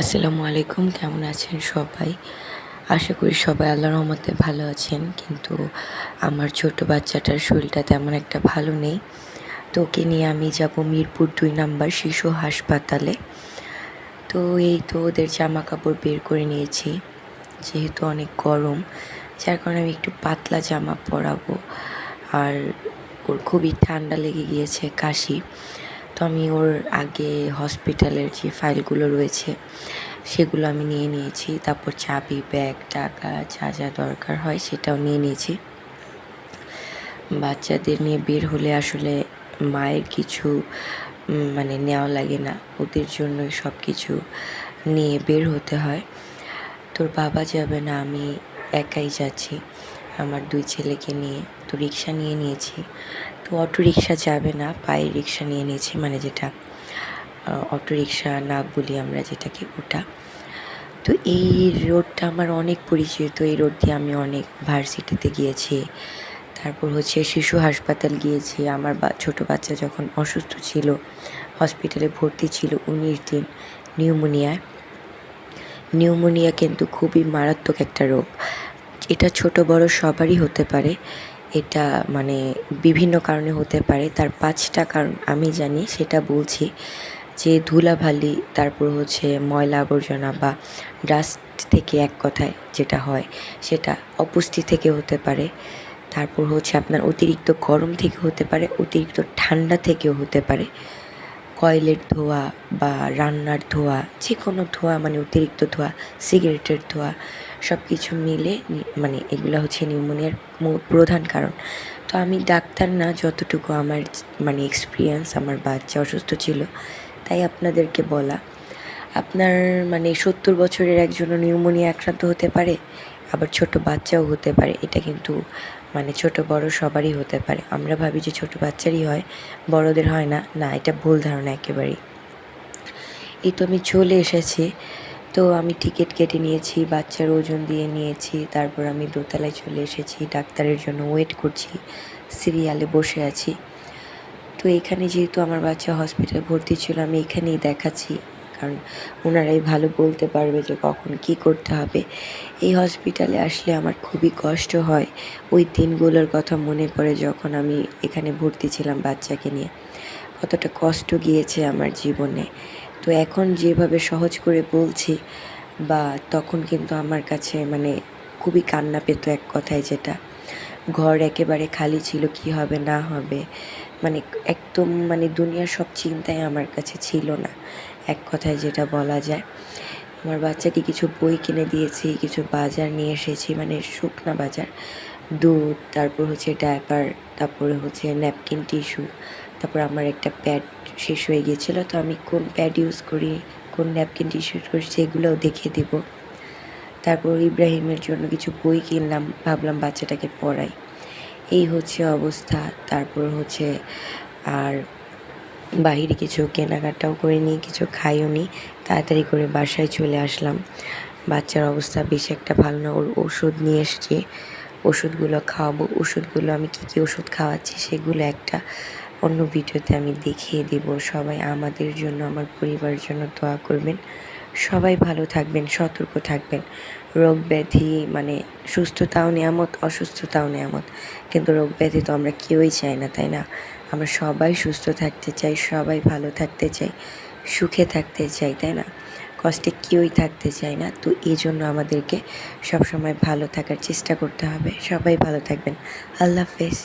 আসসালামু আলাইকুম, কেমন আছেন সবাই? আশা করি সবাই আল্লাহর রহমতে ভালো আছেন। কিন্তু আমার ছোট বাচ্চাটার শরীরটা তেমন একটা ভালো নেই। তো ওকে নিয়ে আমি যাব মিরপুর ২ নাম্বার শিশু হাসপাতালে। তো এই তো ওদের জামা কাপড় বের করে নিয়েছি, যেহেতু অনেক গরম, যার কারণে আমি একটু পাতলা জামা পরাবো। আর ওর খুবই ঠান্ডা লেগে গিয়েছে, কাশি। তো আমি ওর আগে হসপিটালের যে ফাইলগুলো রয়েছে সেগুলো আমি নিয়ে নিয়েছি। তারপর চাবি, ব্যাগ, টাকা যা যা দরকার হয় সেটাও নিয়ে নিয়েছি। বাচ্চাদের নিয়ে বের হলে আসলে মায়ের কিছু নেওয়া লাগে না, ওদের জন্যই সব কিছু নিয়ে বের হতে হয়। তোর বাবা যাবে না, আমি একাই যাচ্ছি আমার 2 ছেলেকে নিয়ে। তো রিক্সা নিয়ে নিয়েছি। তো অটো রিক্সা যাবে না, পায়ের রিক্সা নিয়ে নিয়েছি, মানে যেটা অটো রিক্সা না বলি আমরা যেটাকে, ওটা। তো এই রোডটা আমার অনেক পরিচিত। এই রোড দিয়ে আমি অনেক ভার্সিটিতে গিয়েছি, তারপর হচ্ছে শিশু হাসপাতাল গিয়েছি। আমার ছোটো বাচ্চা যখন অসুস্থ ছিল, হসপিটালে ভর্তি ছিল 19 দিন নিউমোনিয়া কিন্তু খুবই মারাত্মক একটা রোগ। এটা ছোট বড় সবারই হতে পারে। এটা বিভিন্ন কারণে হতে পারে। তার 5টা কারণ আমি জানি, সেটা বলছি। যে ধুলাবালি, তারপর হচ্ছে ময়লা আবর্জনা বা ডাস্ট থেকে, এক কথায় যেটা হয় সেটা অপুষ্টি থেকে হতে পারে। তারপর হচ্ছে আপনার অতিরিক্ত গরম থেকে হতে পারে, অতিরিক্ত ঠান্ডা থেকেও হতে পারে। কয়েলের ধোঁয়া বা রান্নার ধোঁয়া, যে কোনো ধোঁয়া, অতিরিক্ত ধোঁয়া, সিগারেটের ধোঁয়া, সব কিছু মিলে এগুলো হচ্ছে নিউমোনিয়ার প্রধান কারণ। তো আমি ডাক্তার না, যতটুকু আমার এক্সপিরিয়েন্স, আমার বাচ্চা অসুস্থ ছিল তাই আপনাদেরকে বলা। আপনার 70 বছরের একজনও নিউমোনিয়া আক্রান্ত হতে পারে, আবার ছোট বাচ্চাও হতে পারে। এটা কিন্তু ছোট বড় সবারই হতে পারে। আমরা ভাবি যে ছোট বাচ্চারই হয়, বড়দের হয় না। না, এটা ভুল ধারণা একেবারেই। এই তো আমি চলে এসেছি। তো আমি টিকিট কেটে নিয়েছি, বাচ্চার ওজন দিয়ে নিয়েছি। তারপর আমি দোতলায় চলে এসেছি, ডাক্তারের জন্য ওয়েট করছি, সিরিয়ালে বসে আছি। তো এখানে যেহেতু আমার বাচ্চা হসপিটালে ভর্তি ছিল, আমি এখানেই দেখাচ্ছি, কারণ ওনারাই ভালো বলতে পারবে যে কখন কি করতে হবে। এই হসপিটালে আসলে আমার খুবই কষ্ট হয়। ওই দিনগুলোর কথা মনে পড়ে, যখন আমি এখানে ভর্তি ছিলাম বাচ্চাকে নিয়ে। কতটা কষ্ট গিয়েছে আমার জীবনে। তো এখন যেভাবে সহজ করে বলছি, বা তখন কিন্তু আমার কাছে খুবই কান্না পেত, এক কথায় যেটা। ঘর একেবারে খালি ছিল, কি হবে না হবে, একদম দুনিয়ার সব চিন্তাই আমার কাছে ছিল না, এক কথায় যেটা বলা যায়। আমার বাচ্চাকে কিছু বই কিনে দিয়েছি, কিছু বাজার নিয়ে এসেছি, শুকনা বাজার, দুধ, তারপর হচ্ছে ডায়পার, তারপরে হচ্ছে ন্যাপকিন, টিস্যু। তারপর আমার একটা প্যাড শেষ হয়ে গিয়েছিলো, তো আমি কোন প্যাড ইউজ করি, কোন ন্যাপকিন টিস্যু ইউজ করি, সেগুলোও দেখিয়ে দেব। তারপর ইব্রাহিমের জন্য কিছু বই কিনলাম, ভাবলাম বাচ্চাটাকে পড়াই। এই হচ্ছে অবস্থা। তারপর হচ্ছে আর বাহিরে কিছু কেনাকাটাও করে নিই, কিছু খাইও নি, তাড়াতাড়ি করে বাসায় চলে আসলাম। বাচ্চার অবস্থা বেশ একটা ভালো না। ওর ওষুধ নিয়ে এসছি, ওষুধগুলো খাওয়াবো। ওষুধগুলো আমি কী ওষুধ খাওয়াচ্ছি সেগুলো একটা অন্য ভিডিওতে আমি দেখিয়ে দিব। সবাই আমাদের জন্য, আমার পরিবারের জন্য দোয়া করবেন। সবাই ভালো থাকবেন, সতর্ক থাকবেন। রোগ ব্যাধি সুস্থতাও নেয়ামত, অসুস্থতাও নেয়ামত, কিন্তু রোগ ব্যাধি তো আমরা কেউই চাই না, তাই না? আমরা সবাই সুস্থ থাকতে চাই, সবাই ভালো থাকতে চাই, সুখে থাকতে চাই, তাই না? কষ্টে কেউই থাকতে চায় না। তো এই জন্য আমাদেরকে সবসময় ভালো থাকার চেষ্টা করতে হবে। সবাই ভালো থাকবেন। আল্লাহ হাফেজ।